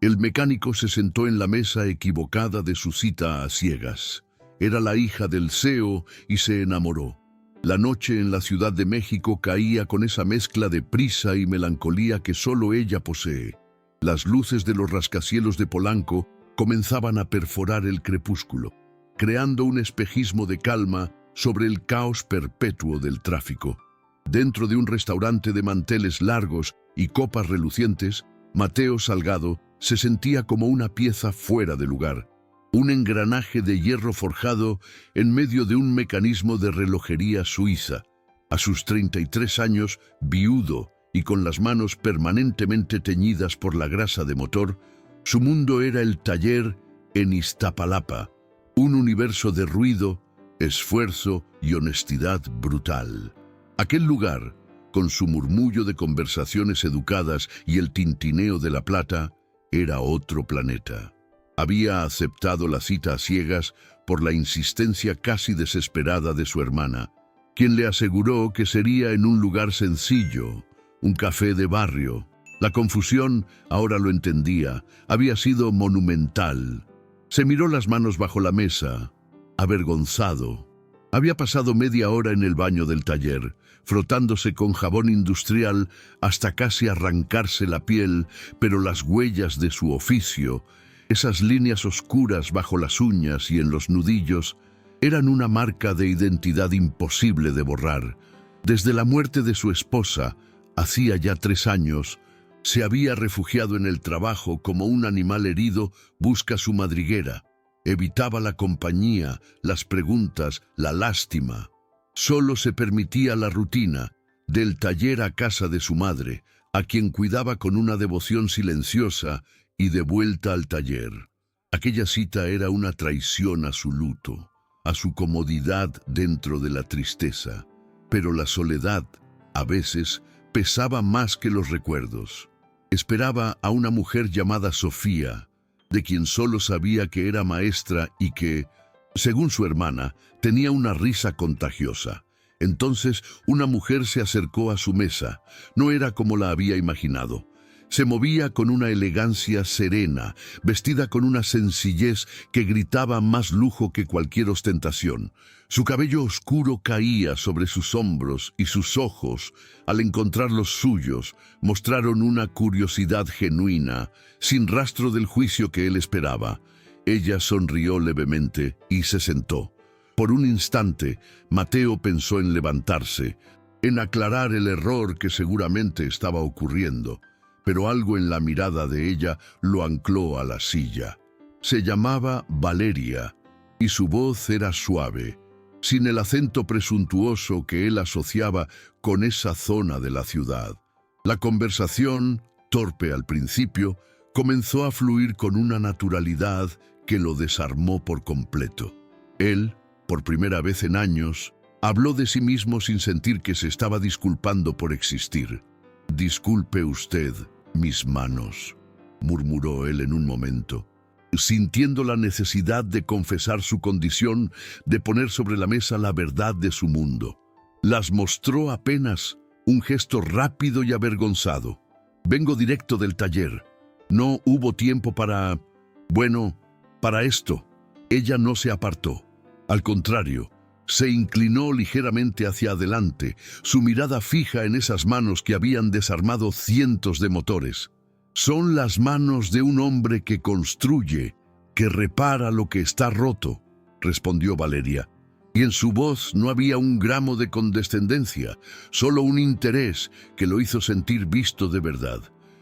El mecánico se sentó en la mesa equivocada de su cita a ciegas. Era la hija del CEO y se enamoró. La noche en la Ciudad de México caía con esa mezcla de prisa y melancolía que solo ella posee. Las luces de los rascacielos de Polanco comenzaban a perforar el crepúsculo, creando un espejismo de calma sobre el caos perpetuo del tráfico. Dentro de un restaurante de manteles largos y copas relucientes, Mateo Salgado se sentía como una pieza fuera de lugar, un engranaje de hierro forjado en medio de un mecanismo de relojería suiza. A sus 33 años, viudo y con las manos permanentemente teñidas por la grasa de motor, su mundo era el taller en Iztapalapa, un universo de ruido, esfuerzo y honestidad brutal. Aquel lugar, con su murmullo de conversaciones educadas y el tintineo de la plata, era otro planeta. Había aceptado la cita a ciegas por la insistencia casi desesperada de su hermana, quien le aseguró que sería en un lugar sencillo, un café de barrio. La confusión, ahora lo entendía, había sido monumental. Se miró las manos bajo la mesa, avergonzado. Había pasado media hora en el baño del taller, frotándose con jabón industrial hasta casi arrancarse la piel, pero las huellas de su oficio, esas líneas oscuras bajo las uñas y en los nudillos, eran una marca de identidad imposible de borrar. Desde la muerte de su esposa, hacía ya 3 años, se había refugiado en el trabajo como un animal herido busca su madriguera. Evitaba la compañía, las preguntas, la lástima. Solo se permitía la rutina, del taller a casa de su madre, a quien cuidaba con una devoción silenciosa, y de vuelta al taller. Aquella cita era una traición a su luto, a su comodidad dentro de la tristeza. Pero la soledad, a veces, pesaba más que los recuerdos. Esperaba a una mujer llamada Sofía, de quien solo sabía que era maestra y que, según su hermana, tenía una risa contagiosa. Entonces, una mujer se acercó a su mesa. No era como la había imaginado. Se movía con una elegancia serena, vestida con una sencillez que gritaba más lujo que cualquier ostentación. Su cabello oscuro caía sobre sus hombros y sus ojos, al encontrar los suyos, mostraron una curiosidad genuina, sin rastro del juicio que él esperaba. Ella sonrió levemente y se sentó. Por un instante, Mateo pensó en levantarse, en aclarar el error que seguramente estaba ocurriendo, pero algo en la mirada de ella lo ancló a la silla. Se llamaba Valeria, y su voz era suave, sin el acento presuntuoso que él asociaba con esa zona de la ciudad. La conversación, torpe al principio, comenzó a fluir con una naturalidad que lo desarmó por completo. Él, por primera vez en años, habló de sí mismo sin sentir que se estaba disculpando por existir. «Disculpe usted mis manos», murmuró él en un momento, sintiendo la necesidad de confesar su condición, de poner sobre la mesa la verdad de su mundo. Las mostró apenas, un gesto rápido y avergonzado. «Vengo directo del taller. No hubo tiempo para... para esto». Ella no se apartó. Al contrario, se inclinó ligeramente hacia adelante, su mirada fija en esas manos que habían desarmado cientos de motores. «Son las manos de un hombre que construye, que repara lo que está roto», respondió Valeria. Y en su voz no había un gramo de condescendencia, solo un interés que lo hizo sentir visto de verdad.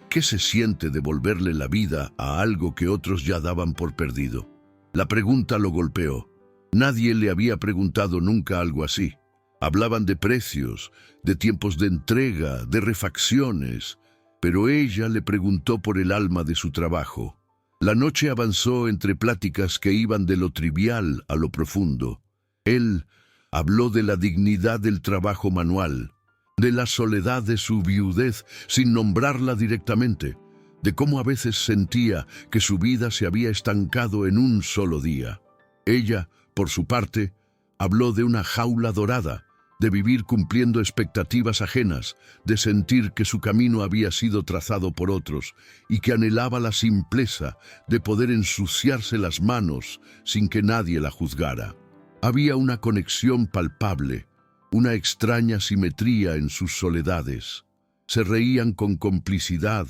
¿Qué se siente devolverle la vida a algo que otros ya daban por perdido? La pregunta lo golpeó. Nadie le había preguntado nunca algo así. Hablaban de precios, de tiempos de entrega, de refacciones, pero ella le preguntó por el alma de su trabajo. La noche avanzó entre pláticas que iban de lo trivial a lo profundo. Él habló de la dignidad del trabajo manual, de la soledad de su viudez sin nombrarla directamente, de cómo a veces sentía que su vida se había estancado en un solo día. Ella, por su parte, habló de una jaula dorada, de vivir cumpliendo expectativas ajenas, de sentir que su camino había sido trazado por otros y que anhelaba la simpleza de poder ensuciarse las manos sin que nadie la juzgara. Había una conexión palpable, una extraña simetría en sus soledades. Se reían con complicidad,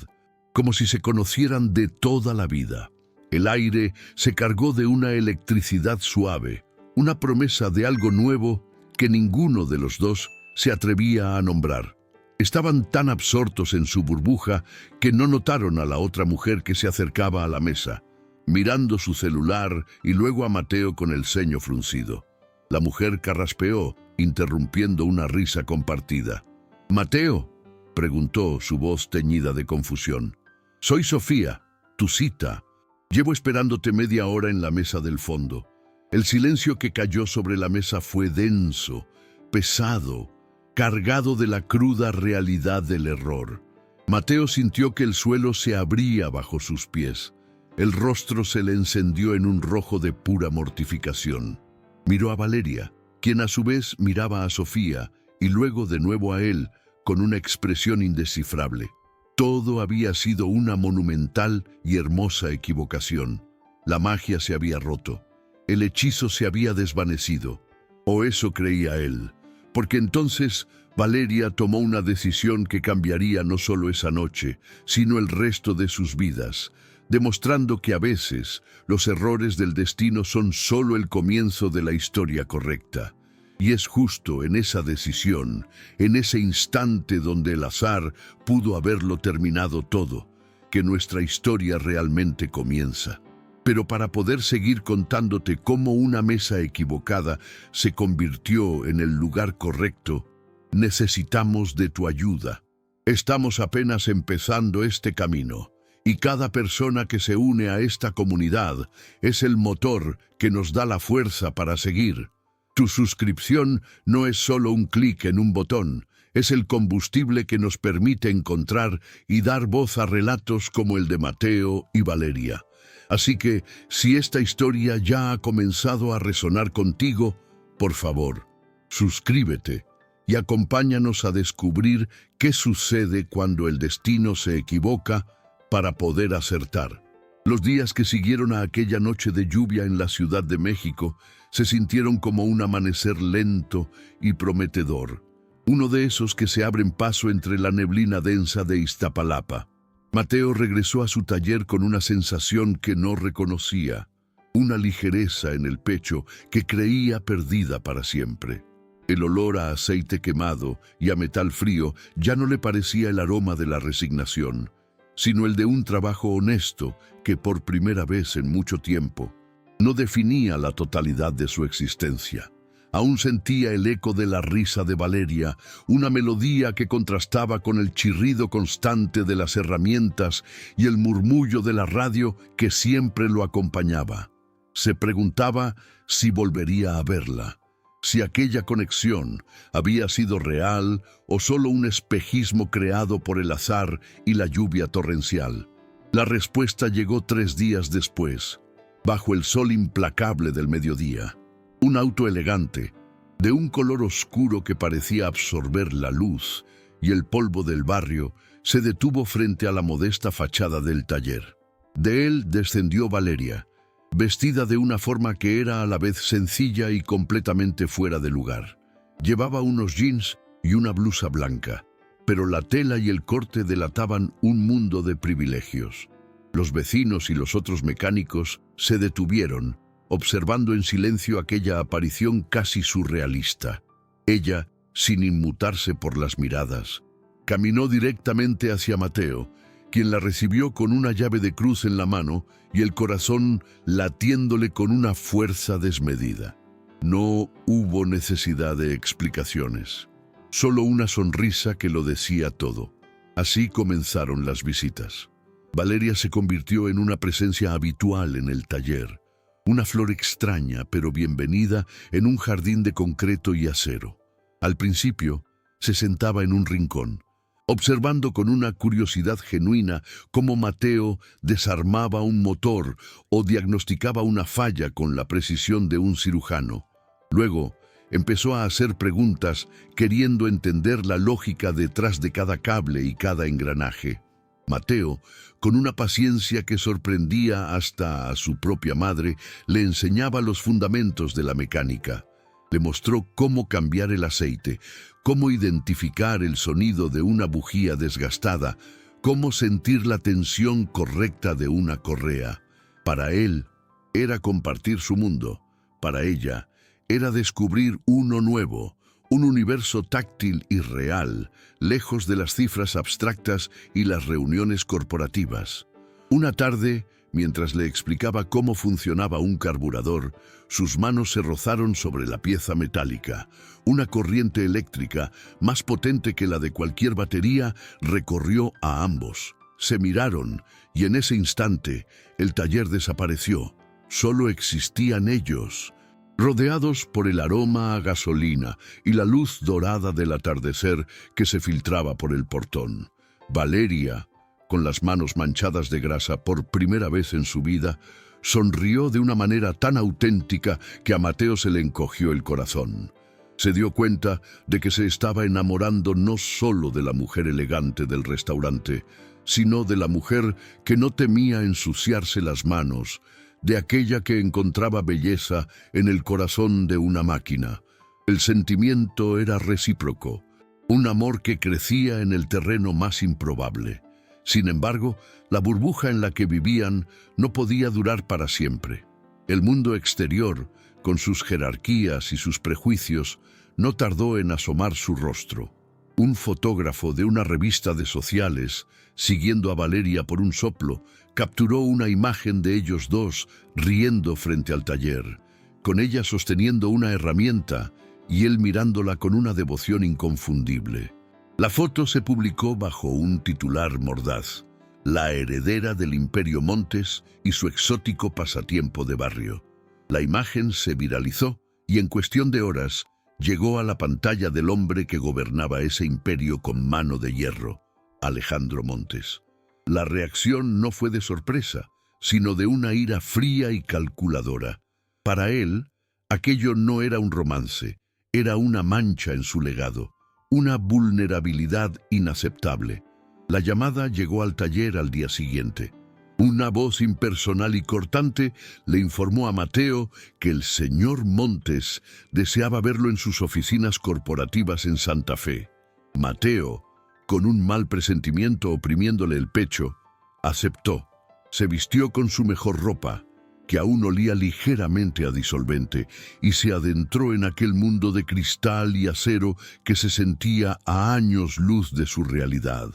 como si se conocieran de toda la vida. El aire se cargó de una electricidad suave, una promesa de algo nuevo que ninguno de los dos se atrevía a nombrar. Estaban tan absortos en su burbuja que no notaron a la otra mujer que se acercaba a la mesa, mirando su celular y luego a Mateo con el ceño fruncido. La mujer carraspeó, interrumpiendo una risa compartida. «¿Mateo?», preguntó, su voz teñida de confusión. «Soy Sofía, tu cita. Llevo esperándote media hora en la mesa del fondo». El silencio que cayó sobre la mesa fue denso, pesado, cargado de la cruda realidad del error. Mateo sintió que el suelo se abría bajo sus pies. El rostro se le encendió en un rojo de pura mortificación. Miró a Valeria, quien a su vez miraba a Sofía, y luego de nuevo a él, con una expresión indescifrable. Todo había sido una monumental y hermosa equivocación. La magia se había roto. El hechizo se había desvanecido, o eso creía él, porque entonces Valeria tomó una decisión que cambiaría no solo esa noche, sino el resto de sus vidas, demostrando que a veces los errores del destino son solo el comienzo de la historia correcta. Y es justo en esa decisión, en ese instante donde el azar pudo haberlo terminado todo, que nuestra historia realmente comienza. Pero para poder seguir contándote cómo una mesa equivocada se convirtió en el lugar correcto, necesitamos de tu ayuda. Estamos apenas empezando este camino, y cada persona que se une a esta comunidad es el motor que nos da la fuerza para seguir. Tu suscripción no es solo un clic en un botón, es el combustible que nos permite encontrar y dar voz a relatos como el de Mateo y Valeria. Así que, si esta historia ya ha comenzado a resonar contigo, por favor, suscríbete y acompáñanos a descubrir qué sucede cuando el destino se equivoca para poder acertar. Los días que siguieron a aquella noche de lluvia en la Ciudad de México se sintieron como un amanecer lento y prometedor, uno de esos que se abren paso entre la neblina densa de Iztapalapa. Mateo regresó a su taller con una sensación que no reconocía, una ligereza en el pecho que creía perdida para siempre. El olor a aceite quemado y a metal frío ya no le parecía el aroma de la resignación, sino el de un trabajo honesto que por primera vez en mucho tiempo no definía la totalidad de su existencia. Aún sentía el eco de la risa de Valeria, una melodía que contrastaba con el chirrido constante de las herramientas y el murmullo de la radio que siempre lo acompañaba. Se preguntaba si volvería a verla, si aquella conexión había sido real o solo un espejismo creado por el azar y la lluvia torrencial. La respuesta llegó 3 días después, bajo el sol implacable del mediodía. Un auto elegante, de un color oscuro que parecía absorber la luz y el polvo del barrio, se detuvo frente a la modesta fachada del taller. De él descendió Valeria, vestida de una forma que era a la vez sencilla y completamente fuera de lugar. Llevaba unos jeans y una blusa blanca, pero la tela y el corte delataban un mundo de privilegios. Los vecinos y los otros mecánicos se detuvieron, observando en silencio aquella aparición casi surrealista. Ella, sin inmutarse por las miradas, caminó directamente hacia Mateo, quien la recibió con una llave de cruz en la mano y el corazón latiéndole con una fuerza desmedida. No hubo necesidad de explicaciones, solo una sonrisa que lo decía todo. Así comenzaron las visitas. Valeria se convirtió en una presencia habitual en el taller, una flor extraña pero bienvenida en un jardín de concreto y acero. Al principio, se sentaba en un rincón, observando con una curiosidad genuina cómo Mateo desarmaba un motor o diagnosticaba una falla con la precisión de un cirujano. Luego, Empezó a hacer preguntas, queriendo entender la lógica detrás de cada cable y cada engranaje. Mateo, con una paciencia que sorprendía hasta a su propia madre, le enseñaba los fundamentos de la mecánica. Le mostró cómo cambiar el aceite, cómo identificar el sonido de una bujía desgastada, cómo sentir la tensión correcta de una correa. Para él, era compartir su mundo. Para ella, era descubrir uno nuevo, un universo táctil y real, lejos de las cifras abstractas y las reuniones corporativas. Una tarde, mientras le explicaba cómo funcionaba un carburador, sus manos se rozaron sobre la pieza metálica. Una corriente eléctrica, más potente que la de cualquier batería, recorrió a ambos. Se miraron, y en ese instante, el taller desapareció. Solo existían ellos, rodeados por el aroma a gasolina y la luz dorada del atardecer que se filtraba por el portón. Valeria, con las manos manchadas de grasa por primera vez en su vida, sonrió de una manera tan auténtica que a Mateo se le encogió el corazón. Se dio cuenta de que se estaba enamorando no solo de la mujer elegante del restaurante, sino de la mujer que no temía ensuciarse las manos, de aquella que encontraba belleza en el corazón de una máquina. El sentimiento era recíproco, un amor que crecía en el terreno más improbable. Sin embargo, la burbuja en la que vivían no podía durar para siempre. El mundo exterior, con sus jerarquías y sus prejuicios, no tardó en asomar su rostro. Un fotógrafo de una revista de sociales, siguiendo a Valeria por un soplo, capturó una imagen de ellos dos riendo frente al taller, con ella sosteniendo una herramienta y él mirándola con una devoción inconfundible. La foto se publicó bajo un titular mordaz: La heredera del Imperio Montes y su exótico pasatiempo de barrio. La imagen se viralizó y en cuestión de horas llegó a la pantalla del hombre que gobernaba ese imperio con mano de hierro, Alejandro Montes. La reacción no fue de sorpresa, sino de una ira fría y calculadora. Para él, aquello no era un romance, era una mancha en su legado, una vulnerabilidad inaceptable. La llamada llegó al taller al día siguiente. Una voz impersonal y cortante le informó a Mateo que el señor Montes deseaba verlo en sus oficinas corporativas en Santa Fe. Mateo, con un mal presentimiento oprimiéndole el pecho, aceptó. Se vistió con su mejor ropa, que aún olía ligeramente a disolvente, y se adentró en aquel mundo de cristal y acero que se sentía a años luz de su realidad.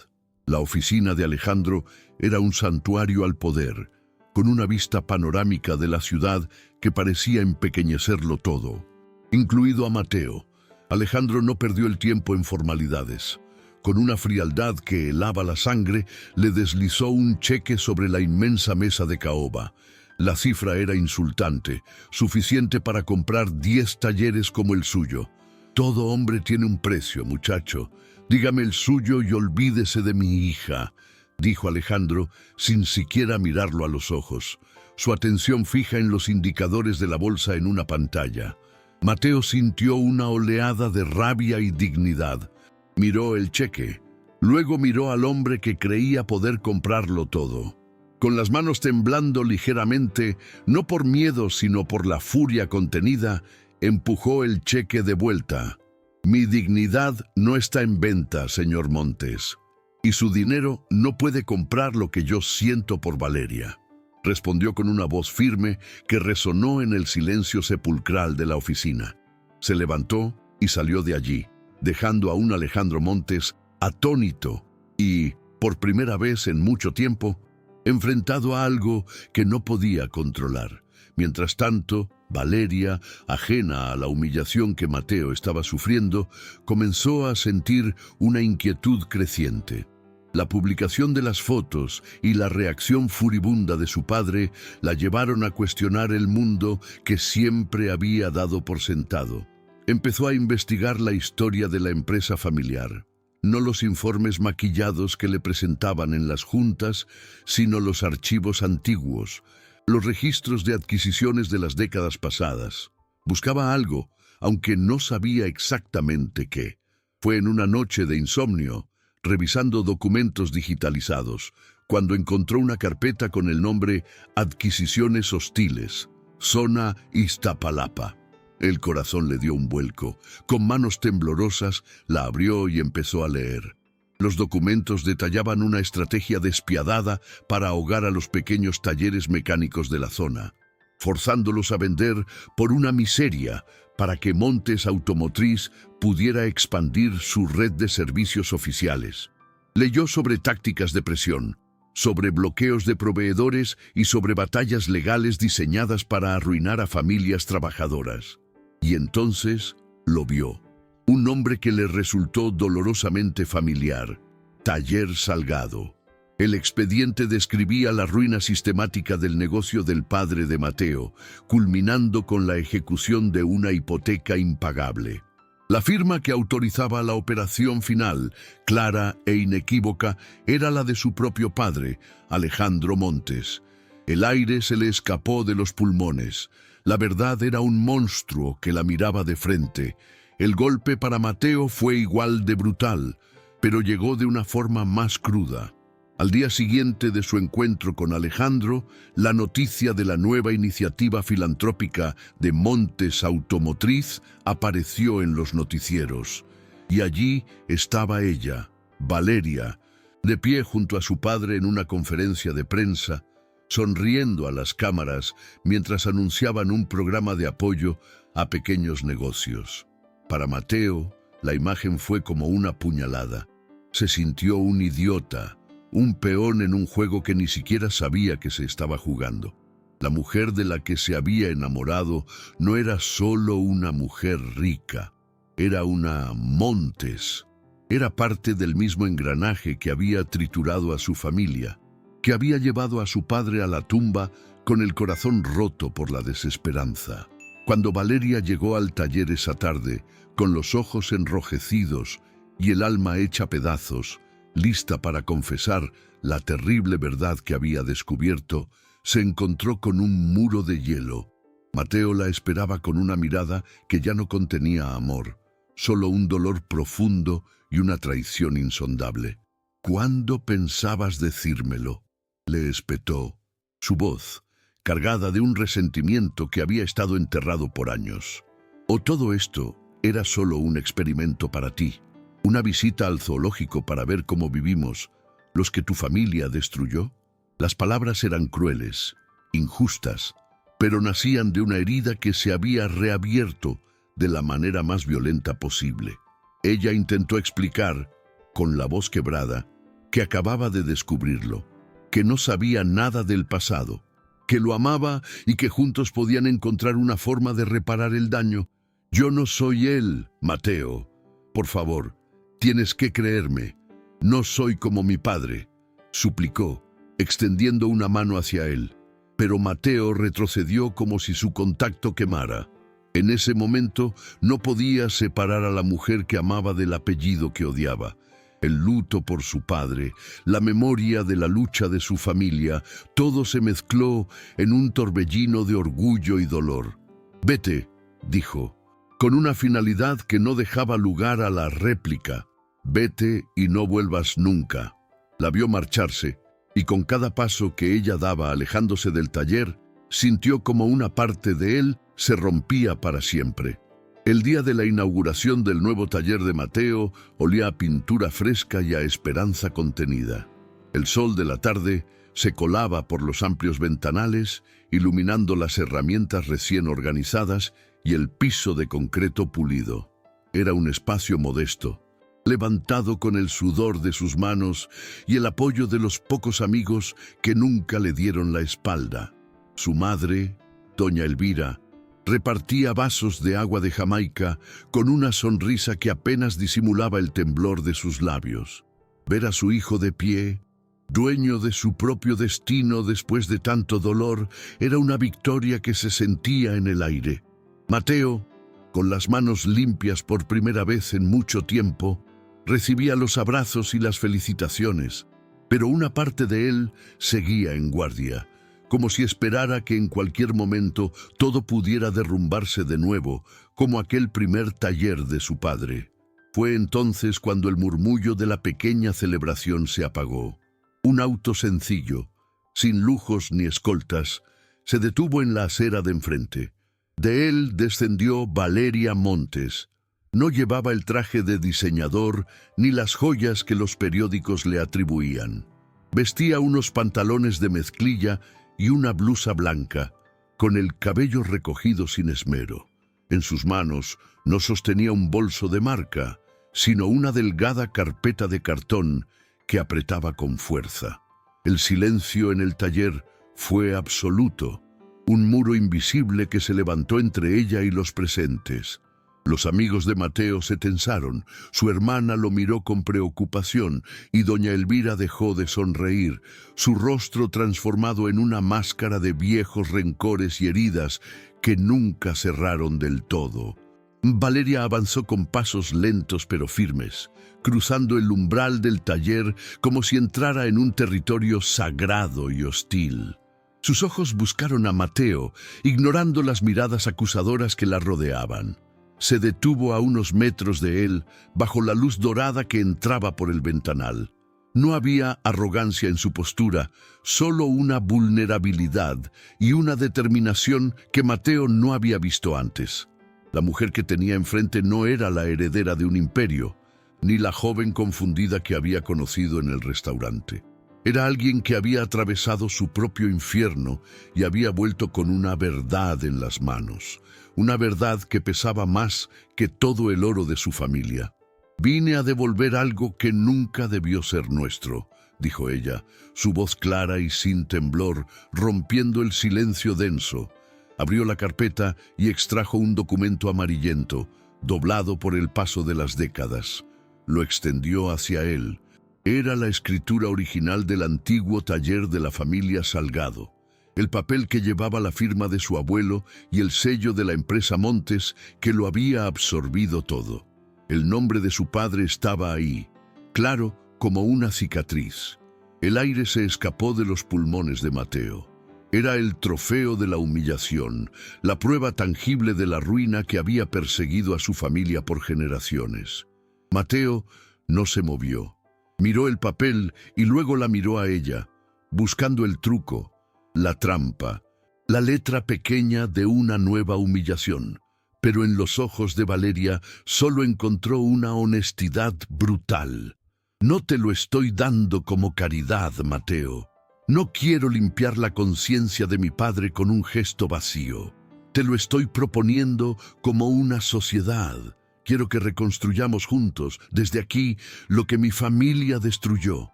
La oficina de Alejandro era un santuario al poder, con una vista panorámica de la ciudad que parecía empequeñecerlo todo, incluido a Mateo. Alejandro no perdió el tiempo en formalidades. Con una frialdad que helaba la sangre, le deslizó un cheque sobre la inmensa mesa de caoba. La cifra era insultante, suficiente para comprar 10 talleres como el suyo. Todo hombre tiene un precio, muchacho. Dígame el suyo y olvídese de mi hija, dijo Alejandro, sin siquiera mirarlo a los ojos, su atención fija en los indicadores de la bolsa en una pantalla. Mateo sintió una oleada de rabia y dignidad. Miró el cheque, luego miró al hombre que creía poder comprarlo todo. Con las manos temblando ligeramente, no por miedo sino por la furia contenida, empujó el cheque de vuelta. Mi dignidad no está en venta, señor Montes, y su dinero no puede comprar lo que yo siento por Valeria, respondió con una voz firme que resonó en el silencio sepulcral de la oficina. Se levantó y salió de allí, dejando a un Alejandro Montes atónito y, por primera vez en mucho tiempo, enfrentado a algo que no podía controlar. Mientras tanto, Valeria, ajena a la humillación que Mateo estaba sufriendo, comenzó a sentir una inquietud creciente. La publicación de las fotos y la reacción furibunda de su padre la llevaron a cuestionar el mundo que siempre había dado por sentado. Empezó a investigar la historia de la empresa familiar. No los informes maquillados que le presentaban en las juntas, sino los archivos antiguos, los registros de adquisiciones de las décadas pasadas. Buscaba algo, aunque no sabía exactamente qué. Fue en una noche de insomnio, revisando documentos digitalizados, cuando encontró una carpeta con el nombre Adquisiciones Hostiles, Zona Iztapalapa. El corazón le dio un vuelco. Con manos temblorosas, la abrió y empezó a leer. Los documentos detallaban una estrategia despiadada para ahogar a los pequeños talleres mecánicos de la zona, forzándolos a vender por una miseria para que Montes Automotriz pudiera expandir su red de servicios oficiales. Leyó sobre tácticas de presión, sobre bloqueos de proveedores y sobre batallas legales diseñadas para arruinar a familias trabajadoras. Y entonces lo vio. Un nombre que le resultó dolorosamente familiar: Taller Salgado. El expediente describía la ruina sistemática del negocio del padre de Mateo, culminando con la ejecución de una hipoteca impagable. La firma que autorizaba la operación final, clara e inequívoca, era la de su propio padre, Alejandro Montes. El aire se le escapó de los pulmones. La verdad era un monstruo que la miraba de frente. El golpe para Mateo fue igual de brutal, pero llegó de una forma más cruda. Al día siguiente de su encuentro con Alejandro, la noticia de la nueva iniciativa filantrópica de Montes Automotriz apareció en los noticieros. Y allí estaba ella, Valeria, de pie junto a su padre en una conferencia de prensa, sonriendo a las cámaras mientras anunciaban un programa de apoyo a pequeños negocios. Para Mateo, la imagen fue como una puñalada. Se sintió un idiota, un peón en un juego que ni siquiera sabía que se estaba jugando. La mujer de la que se había enamorado no era solo una mujer rica, era una Montes. Era parte del mismo engranaje que había triturado a su familia, que había llevado a su padre a la tumba con el corazón roto por la desesperanza. Cuando Valeria llegó al taller esa tarde, con los ojos enrojecidos y el alma hecha pedazos, lista para confesar la terrible verdad que había descubierto, se encontró con un muro de hielo. Mateo la esperaba con una mirada que ya no contenía amor, solo un dolor profundo y una traición insondable. «¿Cuándo pensabas decírmelo?», le espetó. Su voz, cargada de un resentimiento que había estado enterrado por años. «¿O todo esto era solo un experimento para ti? ¿Una visita al zoológico para ver cómo vivimos, los que tu familia destruyó?» Las palabras eran crueles, injustas, pero nacían de una herida que se había reabierto de la manera más violenta posible. Ella intentó explicar, con la voz quebrada, que acababa de descubrirlo, que no sabía nada del pasado, que lo amaba y que juntos podían encontrar una forma de reparar el daño. «Yo no soy él, Mateo. Por favor, tienes que creerme. No soy como mi padre», suplicó, extendiendo una mano hacia él. Pero Mateo retrocedió como si su contacto quemara. En ese momento no podía separar a la mujer que amaba del apellido que odiaba. El luto por su padre, la memoria de la lucha de su familia, todo se mezcló en un torbellino de orgullo y dolor. «Vete», dijo, con una finalidad que no dejaba lugar a la réplica. «Vete y no vuelvas nunca». La vio marcharse, y con cada paso que ella daba alejándose del taller, sintió como una parte de él se rompía para siempre. El día de la inauguración del nuevo taller de Mateo olía a pintura fresca y a esperanza contenida. El sol de la tarde se colaba por los amplios ventanales, iluminando las herramientas recién organizadas y el piso de concreto pulido. Era un espacio modesto, levantado con el sudor de sus manos y el apoyo de los pocos amigos que nunca le dieron la espalda. Su madre, doña Elvira, repartía vasos de agua de Jamaica con una sonrisa que apenas disimulaba el temblor de sus labios. Ver a su hijo de pie, dueño de su propio destino después de tanto dolor, era una victoria que se sentía en el aire. Mateo, con las manos limpias por primera vez en mucho tiempo, recibía los abrazos y las felicitaciones, pero una parte de él seguía en guardia, como si esperara que en cualquier momento todo pudiera derrumbarse de nuevo, como aquel primer taller de su padre. Fue entonces cuando el murmullo de la pequeña celebración se apagó. Un auto sencillo, sin lujos ni escoltas, se detuvo en la acera de enfrente. De él descendió Valeria Montes. No llevaba el traje de diseñador ni las joyas que los periódicos le atribuían. Vestía unos pantalones de mezclilla y una blusa blanca, con el cabello recogido sin esmero. En sus manos no sostenía un bolso de marca, sino una delgada carpeta de cartón que apretaba con fuerza. El silencio en el taller fue absoluto, un muro invisible que se levantó entre ella y los presentes. Los amigos de Mateo se tensaron, su hermana lo miró con preocupación y doña Elvira dejó de sonreír, su rostro transformado en una máscara de viejos rencores y heridas que nunca cerraron del todo. Valeria avanzó con pasos lentos pero firmes, cruzando el umbral del taller como si entrara en un territorio sagrado y hostil. Sus ojos buscaron a Mateo, ignorando las miradas acusadoras que la rodeaban. Se detuvo a unos metros de él, bajo la luz dorada que entraba por el ventanal. No había arrogancia en su postura, solo una vulnerabilidad y una determinación que Mateo no había visto antes. La mujer que tenía enfrente no era la heredera de un imperio, ni la joven confundida que había conocido en el restaurante. Era alguien que había atravesado su propio infierno y había vuelto con una verdad en las manos, una verdad que pesaba más que todo el oro de su familia. «Vine a devolver algo que nunca debió ser nuestro», dijo ella, su voz clara y sin temblor, rompiendo el silencio denso. Abrió la carpeta y extrajo un documento amarillento, doblado por el paso de las décadas. Lo extendió hacia él. Era la escritura original del antiguo taller de la familia Salgado, el papel que llevaba la firma de su abuelo y el sello de la empresa Montes que lo había absorbido todo. El nombre de su padre estaba ahí, claro como una cicatriz. El aire se escapó de los pulmones de Mateo. Era el trofeo de la humillación, la prueba tangible de la ruina que había perseguido a su familia por generaciones. Mateo no se movió. Miró el papel y luego la miró a ella, buscando el truco, la trampa, la letra pequeña de una nueva humillación. Pero en los ojos de Valeria solo encontró una honestidad brutal. «No te lo estoy dando como caridad, Mateo. No quiero limpiar la conciencia de mi padre con un gesto vacío. Te lo estoy proponiendo como una sociedad. Quiero que reconstruyamos juntos, desde aquí, lo que mi familia destruyó.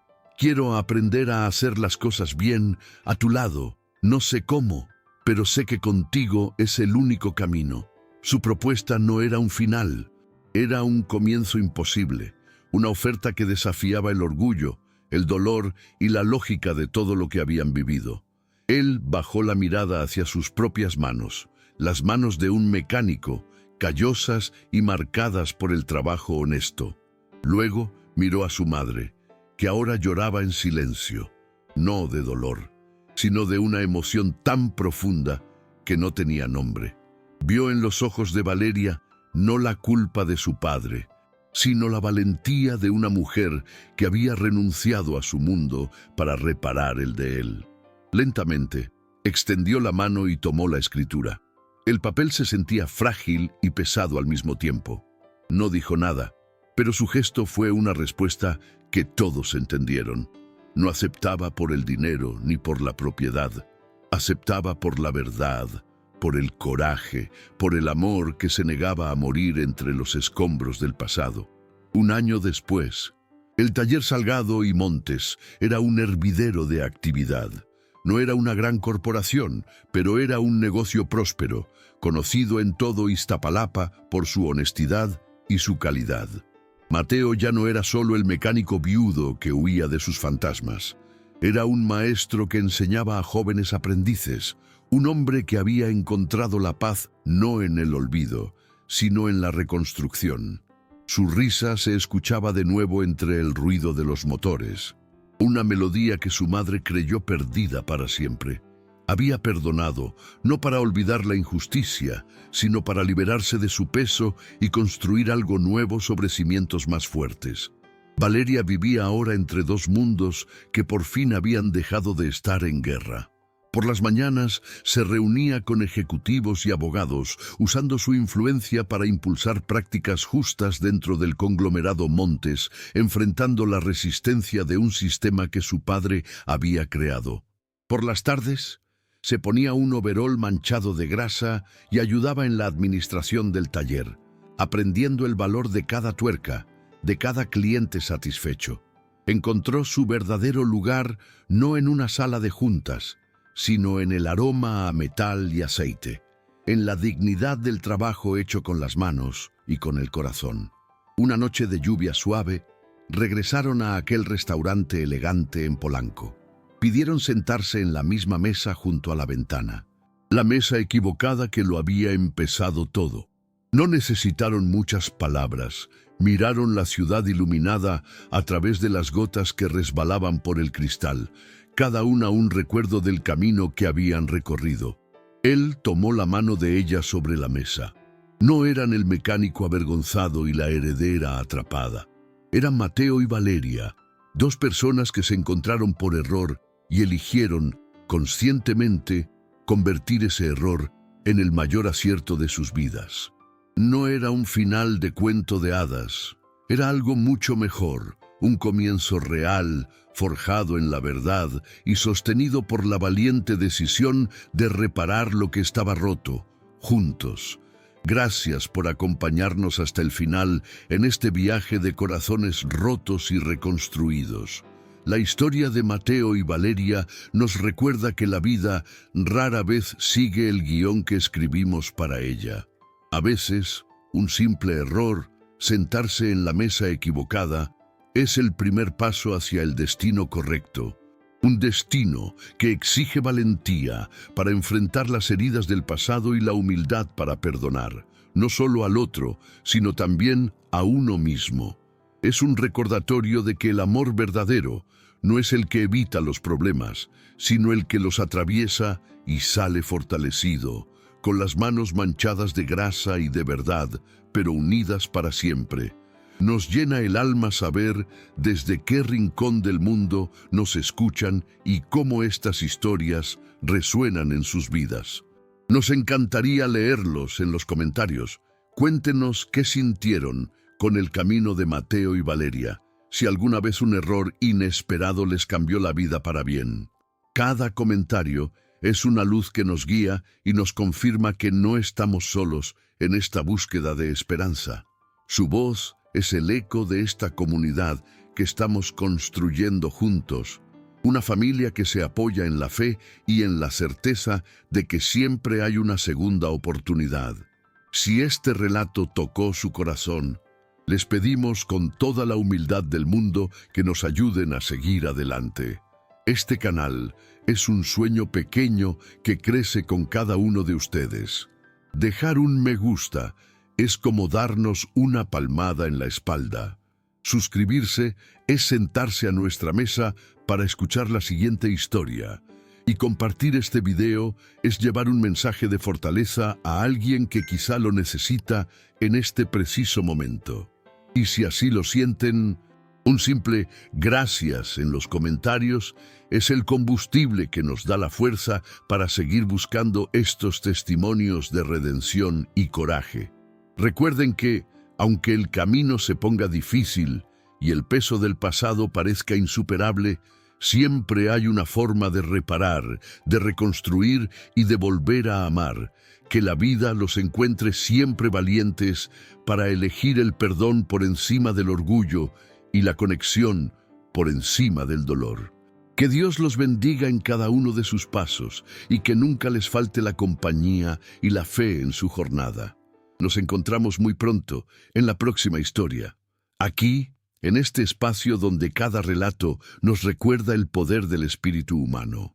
Quiero aprender a hacer las cosas bien, a tu lado. No sé cómo, pero sé que contigo es el único camino». Su propuesta no era un final, era un comienzo imposible, una oferta que desafiaba el orgullo, el dolor y la lógica de todo lo que habían vivido. Él bajó la mirada hacia sus propias manos, las manos de un mecánico, callosas y marcadas por el trabajo honesto. Luego miró a su madre, que ahora lloraba en silencio, no de dolor, sino de una emoción tan profunda que no tenía nombre. Vio en los ojos de Valeria no la culpa de su padre, sino la valentía de una mujer que había renunciado a su mundo para reparar el de él. Lentamente, extendió la mano y tomó la escritura. El papel se sentía frágil y pesado al mismo tiempo. No dijo nada, pero su gesto fue una respuesta que todos entendieron. No aceptaba por el dinero ni por la propiedad. Aceptaba por la verdad, por el coraje, por el amor que se negaba a morir entre los escombros del pasado. Un año después, el taller Salgado y Montes era un hervidero de actividad. No era una gran corporación, pero era un negocio próspero, conocido en todo Iztapalapa por su honestidad y su calidad. Mateo ya no era solo el mecánico viudo que huía de sus fantasmas. Era un maestro que enseñaba a jóvenes aprendices, un hombre que había encontrado la paz no en el olvido, sino en la reconstrucción. Su risa se escuchaba de nuevo entre el ruido de los motores, una melodía que su madre creyó perdida para siempre. Había perdonado, no para olvidar la injusticia, sino para liberarse de su peso y construir algo nuevo sobre cimientos más fuertes. Valeria vivía ahora entre dos mundos que por fin habían dejado de estar en guerra. Por las mañanas se reunía con ejecutivos y abogados, usando su influencia para impulsar prácticas justas dentro del conglomerado Montes, enfrentando la resistencia de un sistema que su padre había creado. Por las tardes, se ponía un overol manchado de grasa y ayudaba en la administración del taller, aprendiendo el valor de cada tuerca, de cada cliente satisfecho. Encontró su verdadero lugar no en una sala de juntas, sino en el aroma a metal y aceite, en la dignidad del trabajo hecho con las manos y con el corazón. Una noche de lluvia suave, regresaron a aquel restaurante elegante en Polanco. Pidieron sentarse en la misma mesa junto a la ventana, la mesa equivocada que lo había empezado todo. No necesitaron muchas palabras, miraron la ciudad iluminada a través de las gotas que resbalaban por el cristal, cada una un recuerdo del camino que habían recorrido. Él tomó la mano de ella sobre la mesa. No eran el mecánico avergonzado y la heredera atrapada. Eran Mateo y Valeria, dos personas que se encontraron por error y eligieron, conscientemente, convertir ese error en el mayor acierto de sus vidas. No era un final de cuento de hadas, era algo mucho mejor, un comienzo real, forjado en la verdad y sostenido por la valiente decisión de reparar lo que estaba roto, juntos. Gracias por acompañarnos hasta el final en este viaje de corazones rotos y reconstruidos. La historia de Mateo y Valeria nos recuerda que la vida rara vez sigue el guión que escribimos para ella. A veces, un simple error, sentarse en la mesa equivocada, es el primer paso hacia el destino correcto. Un destino que exige valentía para enfrentar las heridas del pasado y la humildad para perdonar, no solo al otro, sino también a uno mismo. Es un recordatorio de que el amor verdadero no es el que evita los problemas, sino el que los atraviesa y sale fortalecido, con las manos manchadas de grasa y de verdad, pero unidas para siempre. Nos llena el alma saber desde qué rincón del mundo nos escuchan y cómo estas historias resuenan en sus vidas. Nos encantaría leerlos en los comentarios. Cuéntenos qué sintieron con el camino de Mateo y Valeria, si alguna vez un error inesperado les cambió la vida para bien. Cada comentario es una luz que nos guía y nos confirma que no estamos solos en esta búsqueda de esperanza. Su voz es el eco de esta comunidad que estamos construyendo juntos, una familia que se apoya en la fe y en la certeza de que siempre hay una segunda oportunidad. Si este relato tocó su corazón, les pedimos con toda la humildad del mundo que nos ayuden a seguir adelante. Este canal es un sueño pequeño que crece con cada uno de ustedes. Dejar un me gusta es como darnos una palmada en la espalda. Suscribirse es sentarse a nuestra mesa para escuchar la siguiente historia. Y compartir este video es llevar un mensaje de fortaleza a alguien que quizá lo necesita en este preciso momento. Y si así lo sienten, un simple gracias en los comentarios es el combustible que nos da la fuerza para seguir buscando estos testimonios de redención y coraje. Recuerden que, aunque el camino se ponga difícil y el peso del pasado parezca insuperable, siempre hay una forma de reparar, de reconstruir y de volver a amar. Que la vida los encuentre siempre valientes para elegir el perdón por encima del orgullo y la conexión por encima del dolor. Que Dios los bendiga en cada uno de sus pasos y que nunca les falte la compañía y la fe en su jornada. Nos encontramos muy pronto en la próxima historia, aquí, en este espacio donde cada relato nos recuerda el poder del espíritu humano.